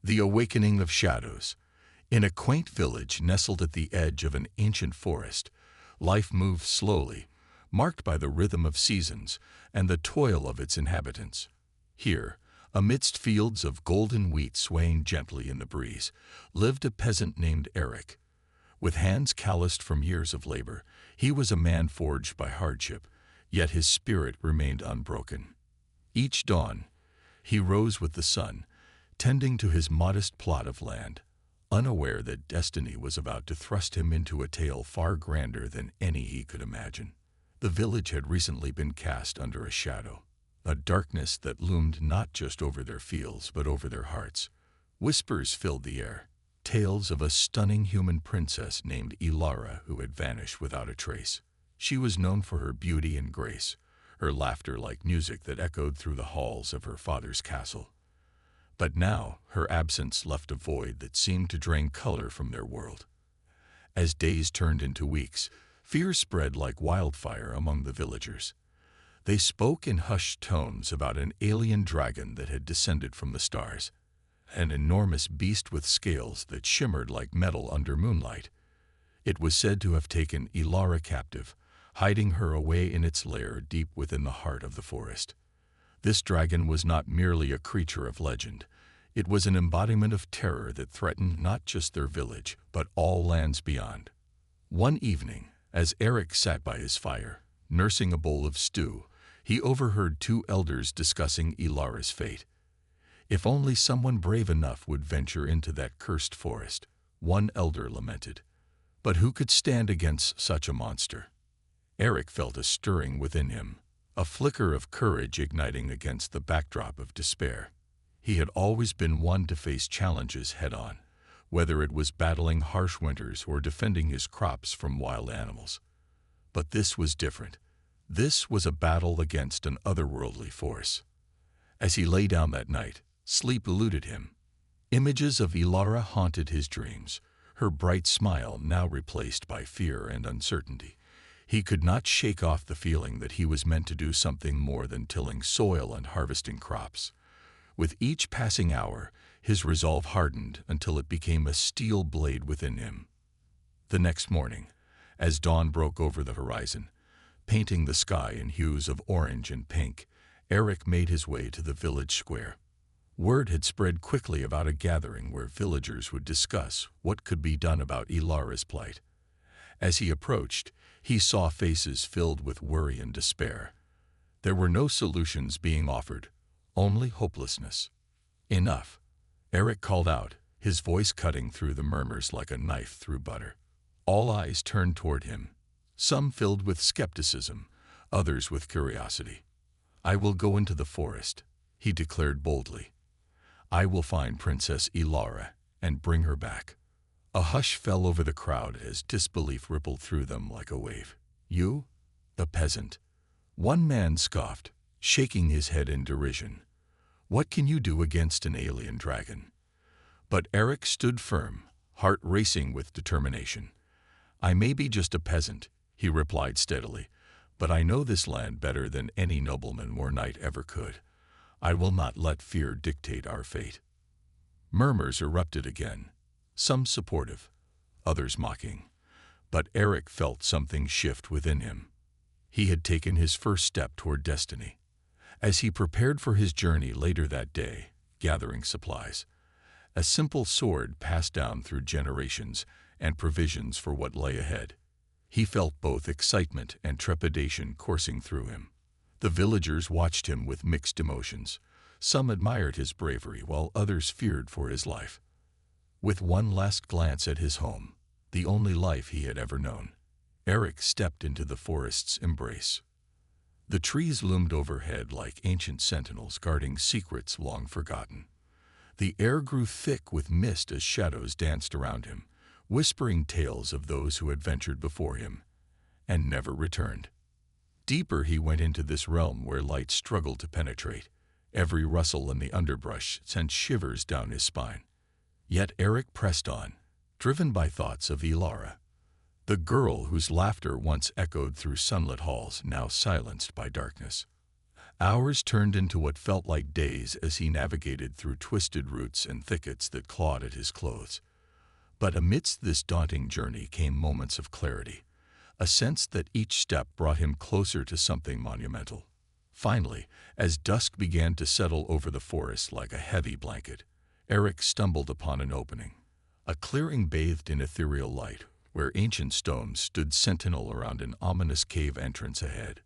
The Awakening of Shadows. In a quaint village nestled at the edge of an ancient forest, life moved slowly, marked by the rhythm of seasons and the toil of its inhabitants. Here, amidst fields of golden wheat swaying gently in the breeze, lived a peasant named Eric. With hands calloused from years of labor, he was a man forged by hardship, yet his spirit remained unbroken. Each dawn, he rose with the sun, tending to his modest plot of land, unaware that destiny was about to thrust him into a tale far grander than any he could imagine. The village had recently been cast under a shadow, a darkness that loomed not just over their fields but over their hearts. Whispers filled the air, tales of a stunning human princess named Ilara who had vanished without a trace. She was known for her beauty and grace, her laughter like music that echoed through the halls of her father's castle. But now her absence left a void that seemed to drain color from their world. As days turned into weeks, fear spread like wildfire among the villagers. They spoke in hushed tones about an alien dragon that had descended from the stars, an enormous beast with scales that shimmered like metal under moonlight. It was said to have taken Ilara captive, hiding her away in its lair deep within the heart of the forest. This dragon was not merely a creature of legend. It was an embodiment of terror that threatened not just their village, but all lands beyond. One evening, as Eric sat by his fire, nursing a bowl of stew, he overheard two elders discussing Ilara's fate. If only someone brave enough would venture into that cursed forest, one elder lamented. But who could stand against such a monster? Eric felt a stirring within him, a flicker of courage igniting against the backdrop of despair. He had always been one to face challenges head-on, whether it was battling harsh winters or defending his crops from wild animals. But this was different. This was a battle against an otherworldly force. As he lay down that night, sleep eluded him. Images of Ilara haunted his dreams, her bright smile now replaced by fear and uncertainty. He could not shake off the feeling that he was meant to do something more than tilling soil and harvesting crops. With each passing hour, his resolve hardened until it became a steel blade within him. The next morning, as dawn broke over the horizon, painting the sky in hues of orange and pink, Eric made his way to the village square. Word had spread quickly about a gathering where villagers would discuss what could be done about Ilara's plight. As he approached, he saw faces filled with worry and despair. There were no solutions being offered, only hopelessness. Enough, Eric called out, his voice cutting through the murmurs like a knife through butter. All eyes turned toward him, some filled with skepticism, others with curiosity. "I will go into the forest," he declared boldly. "I will find Princess Ilara and bring her back." A hush fell over the crowd as disbelief rippled through them like a wave. "You? A peasant?" One man scoffed, shaking his head in derision. "What can you do against an alien dragon?" But Eric stood firm, heart racing with determination. "I may be just a peasant," he replied steadily, "but I know this land better than any nobleman or knight ever could. I will not let fear dictate our fate." Murmurs erupted again, some supportive, others mocking. But Eric felt something shift within him. He had taken his first step toward destiny. As he prepared for his journey later that day, gathering supplies, a simple sword passed down through generations and provisions for what lay ahead. He felt both excitement and trepidation coursing through him. The villagers watched him with mixed emotions. Some admired his bravery while others feared for his life. With one last glance at his home, the only life he had ever known, Eric stepped into the forest's embrace. The trees loomed overhead like ancient sentinels guarding secrets long forgotten. The air grew thick with mist as shadows danced around him, whispering tales of those who had ventured before him and never returned. Deeper he went into this realm where light struggled to penetrate. Every rustle in the underbrush sent shivers down his spine. Yet Eric pressed on, driven by thoughts of Ilara, the girl whose laughter once echoed through sunlit halls, now silenced by darkness. Hours turned into what felt like days as he navigated through twisted roots and thickets that clawed at his clothes. But amidst this daunting journey came moments of clarity, a sense that each step brought him closer to something monumental. Finally, as dusk began to settle over the forest like a heavy blanket, Eric stumbled upon an opening, a clearing bathed in ethereal light, where ancient stones stood sentinel around an ominous cave entrance ahead.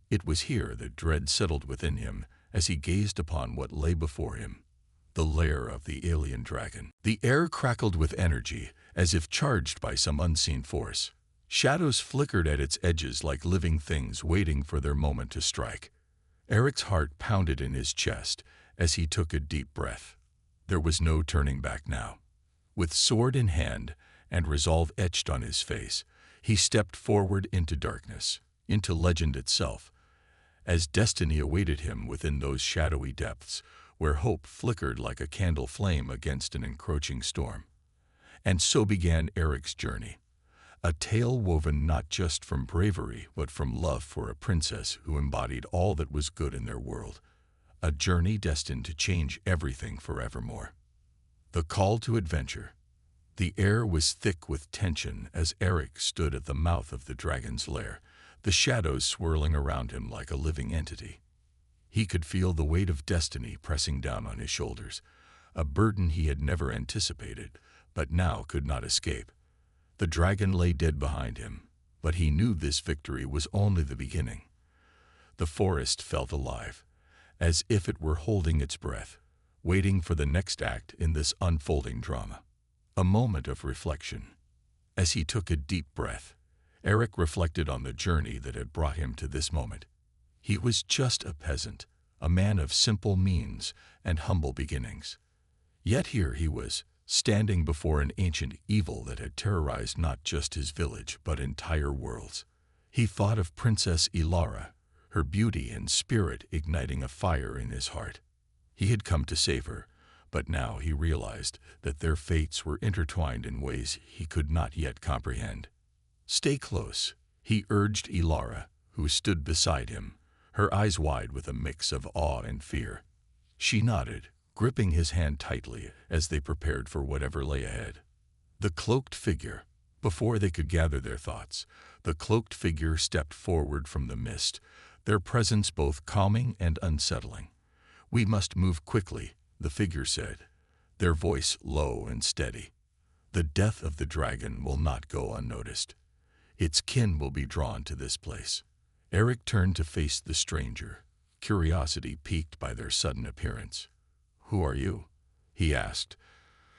It was here that dread settled within him as he gazed upon what lay before him, the lair of the alien dragon. The air crackled with energy, as if charged by some unseen force. Shadows flickered at its edges like living things waiting for their moment to strike. Eric's heart pounded in his chest as he took a deep breath. There was no turning back now. With sword in hand and resolve etched on his face, he stepped forward into darkness, into legend itself, as destiny awaited him within those shadowy depths where hope flickered like a candle flame against an encroaching storm. And so began Eric's journey, a tale woven not just from bravery but from love for a princess who embodied all that was good in their world, a journey destined to change everything forevermore. The call to adventure. The air was thick with tension as Eric stood at the mouth of the dragon's lair, the shadows swirling around him like a living entity. He could feel the weight of destiny pressing down on his shoulders, a burden he had never anticipated, but now could not escape. The dragon lay dead behind him, but he knew this victory was only the beginning. The forest felt alive, as if it were holding its breath, waiting for the next act in this unfolding drama. A moment of reflection. As he took a deep breath, Eric reflected on the journey that had brought him to this moment. He was just a peasant, a man of simple means and humble beginnings. Yet here he was, standing before an ancient evil that had terrorized not just his village but entire worlds. He thought of Princess Ilara, her beauty and spirit igniting a fire in his heart. He had come to save her, but now he realized that their fates were intertwined in ways he could not yet comprehend. "Stay close," he urged Ilara, who stood beside him, her eyes wide with a mix of awe and fear. She nodded, gripping his hand tightly as they prepared for whatever lay ahead. The cloaked figure. Before they could gather their thoughts, the cloaked figure stepped forward from the mist, their presence both calming and unsettling. "We must move quickly," the figure said, their voice low and steady. "The death of the dragon will not go unnoticed. Its kin will be drawn to this place." Eric turned to face the stranger, curiosity piqued by their sudden appearance. "Who are you?" he asked,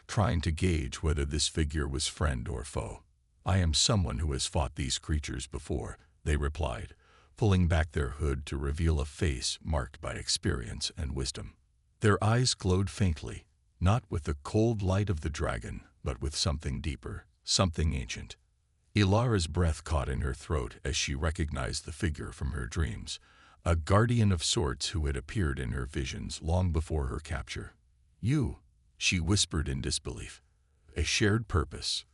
trying to gauge whether this figure was friend or foe. "I am someone who has fought these creatures before," they replied, pulling back their hood to reveal a face marked by experience and wisdom. Their eyes glowed faintly, not with the cold light of the dragon, but with something deeper, something ancient. Ilara's breath caught in her throat as she recognized the figure from her dreams, a guardian of sorts who had appeared in her visions long before her capture. "You," she whispered in disbelief. "A shared purpose."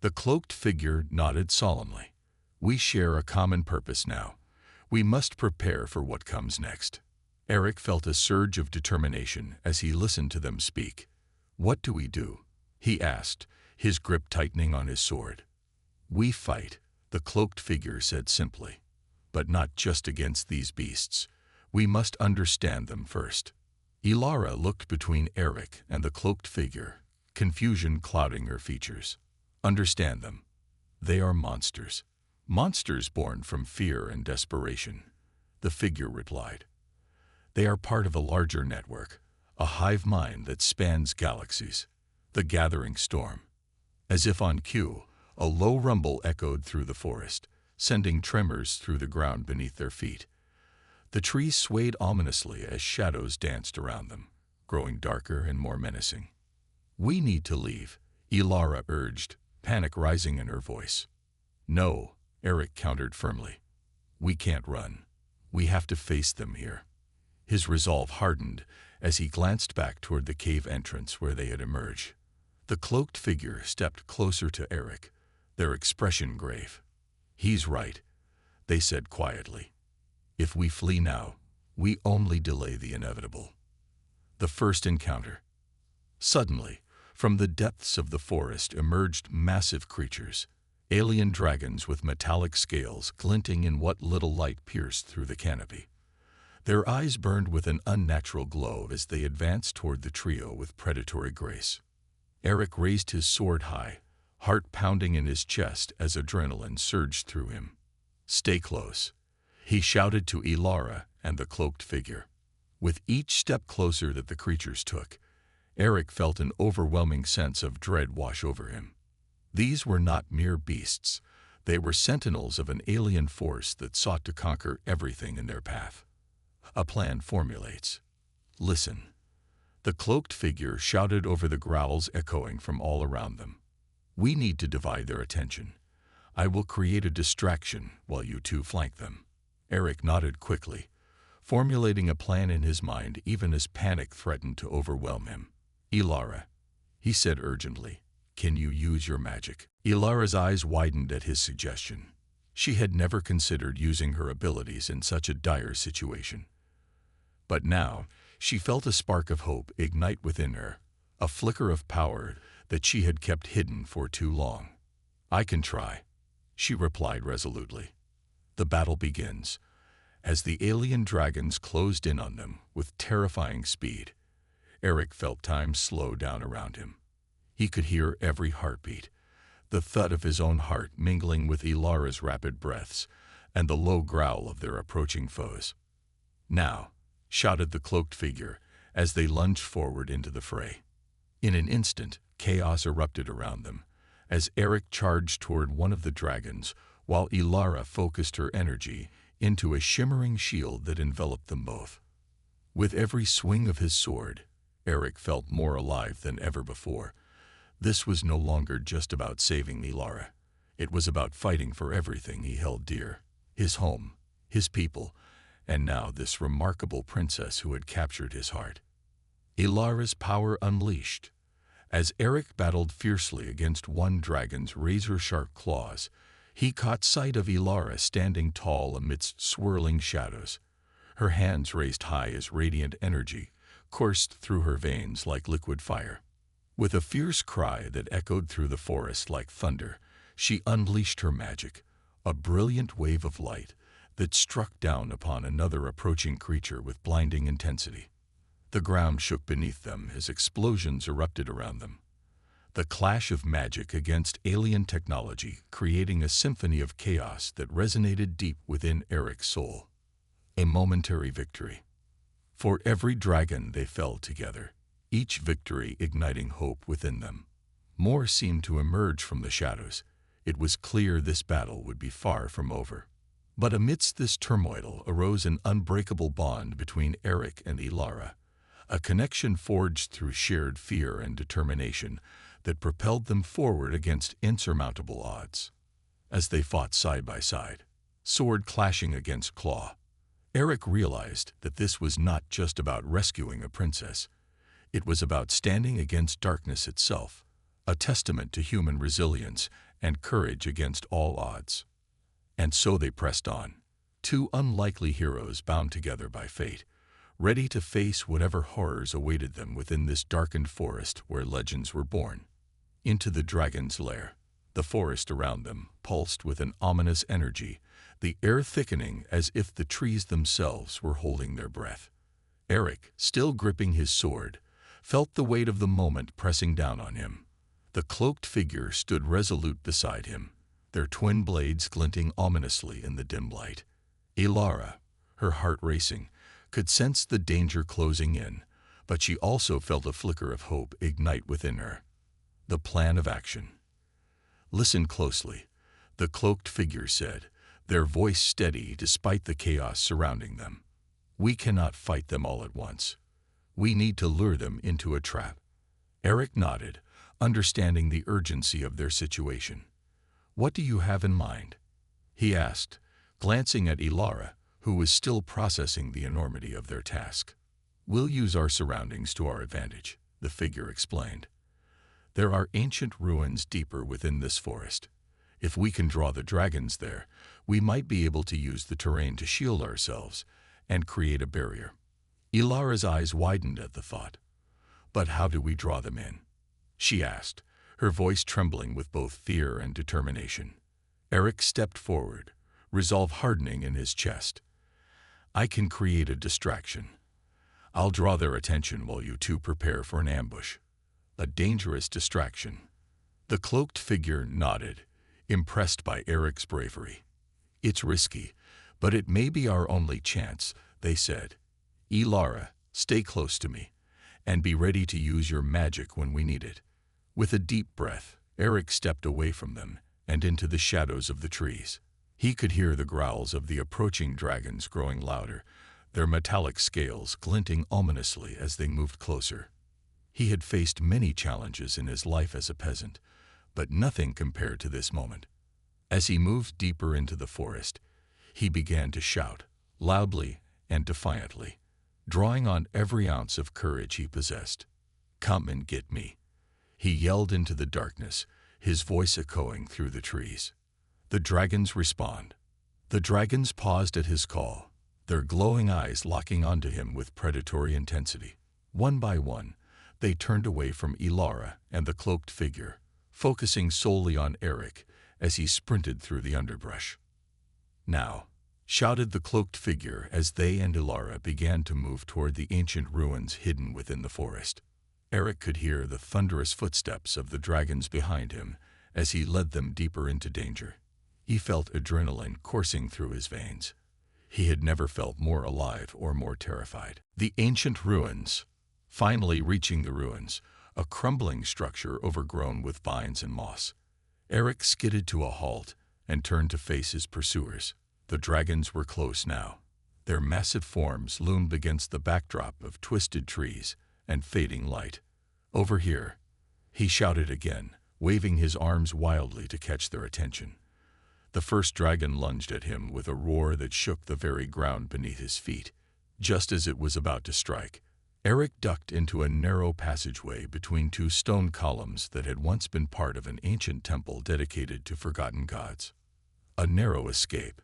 The cloaked figure nodded solemnly. "We share a common purpose now. We must prepare for what comes next." Eric felt a surge of determination as he listened to them speak. "What do we do?" he asked, his grip tightening on his sword. "We fight," the cloaked figure said simply. "But not just against these beasts. We must understand them first." Ilara looked between Eric and the cloaked figure, confusion clouding her features. "Understand them. They are monsters. Monsters born from fear and desperation," the figure replied. "They are part of a larger network, a hive mind that spans galaxies." The gathering storm. As if on cue, a low rumble echoed through the forest, sending tremors through the ground beneath their feet. The trees swayed ominously as shadows danced around them, growing darker and more menacing. "We need to leave," Ilara urged, panic rising in her voice. "No," Eric countered firmly. "We can't run. We have to face them here." His resolve hardened as he glanced back toward the cave entrance where they had emerged. The cloaked figure stepped closer to Eric, their expression grave. "He's right," they said quietly. "If we flee now, We only delay the inevitable. The first encounter. Suddenly, from the depths of the forest emerged massive creatures, alien dragons with metallic scales glinting in what little light pierced through the canopy. Their eyes burned with an unnatural glow as they advanced toward the trio with predatory grace. Eric raised his sword high, heart pounding in his chest as adrenaline surged through him. "Stay close," he shouted to Ilara and the cloaked figure. With each step closer that the creatures took, Eric felt an overwhelming sense of dread wash over him. These were not mere beasts. They were sentinels of an alien force that sought to conquer everything in their path. A plan formulates. "Listen," the cloaked figure shouted over the growls echoing from all around them. "We need to divide their attention. I will create a distraction while you two flank them." Eric nodded quickly, formulating a plan in his mind even as panic threatened to overwhelm him. "Ilara," he said urgently, "can you use your magic?" Ilara's eyes widened at his suggestion. She had never considered using her abilities in such a dire situation. But now, she felt a spark of hope ignite within her, a flicker of power that she had kept hidden for too long. "I can try," she replied resolutely. The battle begins. As the alien dragons closed in on them with terrifying speed, Eric felt time slow down around him. He could hear every heartbeat, the thud of his own heart mingling with Ilara's rapid breaths and the low growl of their approaching foes. "Now," shouted the cloaked figure as they lunged forward into the fray. In an instant, chaos erupted around them, as Eric charged toward one of the dragons, while Ilara focused her energy into a shimmering shield that enveloped them both. With every swing of his sword, Eric felt more alive than ever before. This was no longer just about saving Ilara. It was about fighting for everything he held dear: his home, his people, and now this remarkable princess who had captured his heart. Ilara's power unleashed. As Eric battled fiercely against one dragon's razor-sharp claws, he caught sight of Ilara standing tall amidst swirling shadows. Her hands raised high as radiant energy coursed through her veins like liquid fire. With a fierce cry that echoed through the forest like thunder, she unleashed her magic, a brilliant wave of light that struck down upon another approaching creature with blinding intensity. The ground shook beneath them as explosions erupted around them. The clash of magic against alien technology creating a symphony of chaos that resonated deep within Eric's soul. A momentary victory. For every dragon they fell together, each victory igniting hope within them. More seemed to emerge from the shadows. It was clear this battle would be far from over. But amidst this turmoil arose an unbreakable bond between Eric and Ilara, a connection forged through shared fear and determination that propelled them forward against insurmountable odds. As they fought side by side, sword clashing against claw, Eric realized that this was not just about rescuing a princess. It was about standing against darkness itself, a testament to human resilience and courage against all odds. And so they pressed on, two unlikely heroes bound together by fate, ready to face whatever horrors awaited them within this darkened forest where legends were born. Into the dragon's lair. The forest around them pulsed with an ominous energy, the air thickening as if the trees themselves were holding their breath. Eric, still gripping his sword, felt the weight of the moment pressing down on him. The cloaked figure stood resolute beside him, their twin blades glinting ominously in the dim light. Ilara, her heart racing, could sense the danger closing in, but she also felt a flicker of hope ignite within her. The plan of action. "Listen closely," the cloaked figure said, their voice steady despite the chaos surrounding them. "We cannot fight them all at once. We need to lure them into a trap." Eric nodded, understanding the urgency of their situation. "What do you have in mind?" he asked, glancing at Ilara, who was still processing the enormity of their task. "We'll use our surroundings to our advantage," the figure explained. "There are ancient ruins deeper within this forest. If we can draw the dragons there, we might be able to use the terrain to shield ourselves and create a barrier. Ilara's eyes widened at the thought. "But how do we draw them in?" she asked, her voice trembling with both fear and determination. Eric stepped forward, resolve hardening in his chest. "I can create a distraction. I'll draw their attention while you two prepare for an ambush." "A dangerous distraction." The cloaked figure nodded, impressed by Eric's bravery. "It's risky, but it may be our only chance," they said. "Ilara, stay close to me, and be ready to use your magic when we need it." With a deep breath, Eric stepped away from them and into the shadows of the trees. He could hear the growls of the approaching dragons growing louder, their metallic scales glinting ominously as they moved closer. He had faced many challenges in his life as a peasant, but nothing compared to this moment. As he moved deeper into the forest, he began to shout, loudly and defiantly, drawing on every ounce of courage he possessed. "Come and get me," he yelled into the darkness, his voice echoing through the trees. "The dragons respond." The dragons paused at his call, their glowing eyes locking onto him with predatory intensity. One by one, they turned away from Ilara and the cloaked figure, focusing solely on Eric as he sprinted through the underbrush. "Now," shouted the cloaked figure as they and Ilara began to move toward the ancient ruins hidden within the forest. Eric could hear the thunderous footsteps of the dragons behind him as he led them deeper into danger. He felt adrenaline coursing through his veins. He had never felt more alive or more terrified. The ancient ruins. Finally reaching the ruins, a crumbling structure overgrown with vines and moss. Eric skidded to a halt and turned to face his pursuers. The dragons were close now. Their massive forms loomed against the backdrop of twisted trees and fading light. "Over here," he shouted again, waving his arms wildly to catch their attention. The first dragon lunged at him with a roar that shook the very ground beneath his feet. Just as it was about to strike, Eric ducked into a narrow passageway between two stone columns that had once been part of an ancient temple dedicated to forgotten gods. A narrow escape.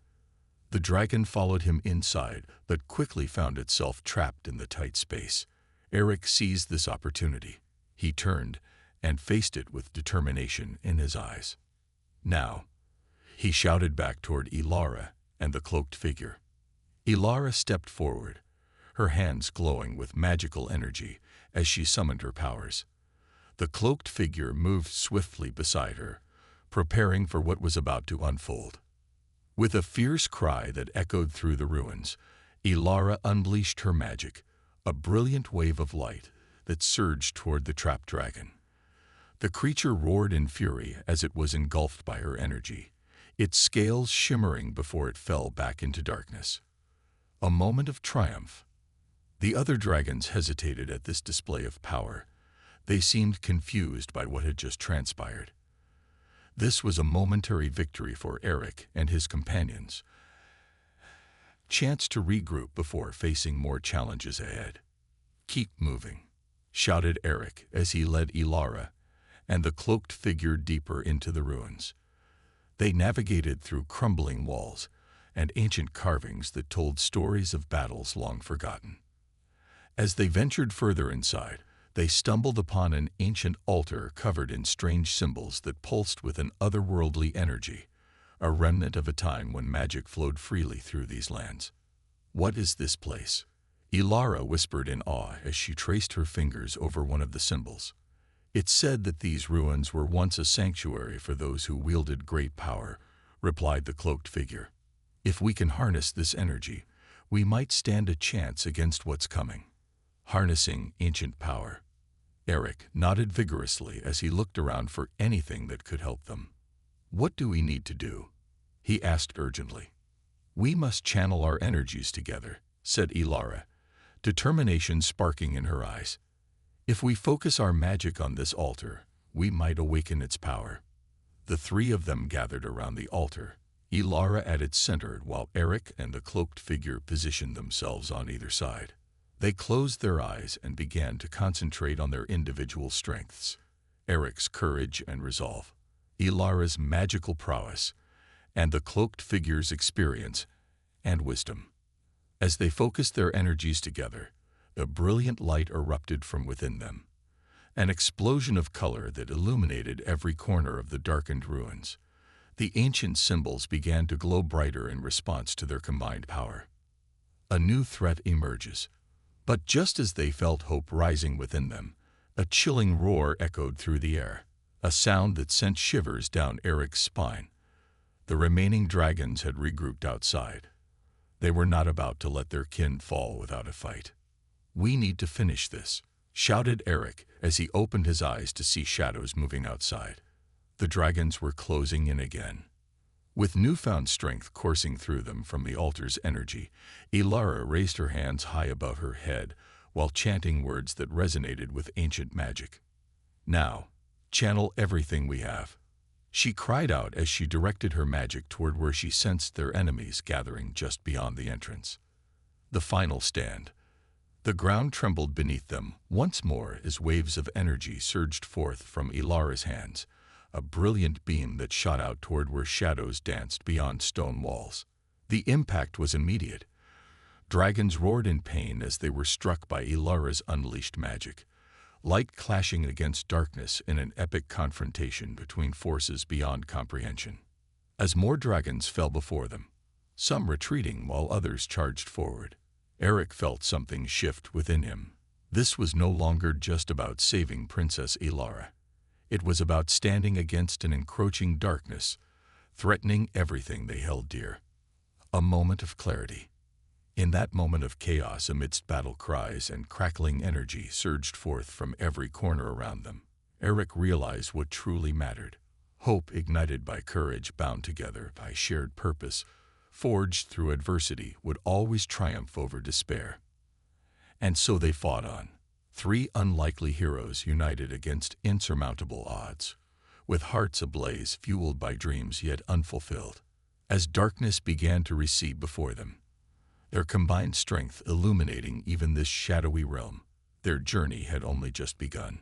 The dragon followed him inside, but quickly found itself trapped in the tight space. Eric seized this opportunity. He turned and faced it with determination in his eyes. "Now," he shouted back toward Ilara and the cloaked figure. Ilara stepped forward, her hands glowing with magical energy as she summoned her powers. The cloaked figure moved swiftly beside her, preparing for what was about to unfold. With a fierce cry that echoed through the ruins, Ilara unleashed her magic, a brilliant wave of light that surged toward the trapped dragon. The creature roared in fury as it was engulfed by her energy, its scales shimmering before it fell back into darkness. A moment of triumph. The other dragons hesitated at this display of power. They seemed confused by what had just transpired. This was a momentary victory for Eric and his companions. Chance to regroup before facing more challenges ahead. "Keep moving," shouted Eric as he led Ilara and the cloaked figure deeper into the ruins. They navigated through crumbling walls and ancient carvings that told stories of battles long forgotten. As they ventured further inside, they stumbled upon an ancient altar covered in strange symbols that pulsed with an otherworldly energy, a remnant of a time when magic flowed freely through these lands. "What is this place?" Ilara whispered in awe as she traced her fingers over one of the symbols. "It's said that these ruins were once a sanctuary for those who wielded great power," replied the cloaked figure. "If we can harness this energy, we might stand a chance against what's coming." Harnessing ancient power. Eric nodded vigorously as he looked around for anything that could help them. "What do we need to do?" he asked urgently. "We must channel our energies together," said Ilara, determination sparking in her eyes. "If we focus our magic on this altar, we might awaken its power." The three of them gathered around the altar, Ilara at its center while Eric and the cloaked figure positioned themselves on either side. They closed their eyes and began to concentrate on their individual strengths. Eric's courage and resolve, Ilara's magical prowess, and the cloaked figure's experience and wisdom. As they focused their energies together, a brilliant light erupted from within them, an explosion of color that illuminated every corner of the darkened ruins. The ancient symbols began to glow brighter in response to their combined power. A new threat emerges. But just as they felt hope rising within them, a chilling roar echoed through the air, a sound that sent shivers down Eric's spine. The remaining dragons had regrouped outside. They were not about to let their kin fall without a fight. "We need to finish this," shouted Eric as he opened his eyes to see shadows moving outside. The dragons were closing in again. With newfound strength coursing through them from the altar's energy, Ilara raised her hands high above her head while chanting words that resonated with ancient magic. "Now, channel everything we have," she cried out as she directed her magic toward where she sensed their enemies gathering just beyond the entrance. The final stand. The ground trembled beneath them once more as waves of energy surged forth from Ilara's hands, a brilliant beam that shot out toward where shadows danced beyond stone walls. The impact was immediate. Dragons roared in pain as they were struck by Ilara's unleashed magic, light clashing against darkness in an epic confrontation between forces beyond comprehension. As more dragons fell before them, some retreating while others charged forward, Eric felt something shift within him. This was no longer just about saving Princess Ilara. It was about standing against an encroaching darkness, threatening everything they held dear. A moment of clarity. In that moment of chaos amidst battle cries and crackling energy surged forth from every corner around them, Eric realized what truly mattered. Hope ignited by courage bound together by shared purpose, forged through adversity, would always triumph over despair. And so they fought on. Three unlikely heroes united against insurmountable odds, with hearts ablaze fueled by dreams yet unfulfilled. As darkness began to recede before them, their combined strength illuminating even this shadowy realm, their journey had only just begun.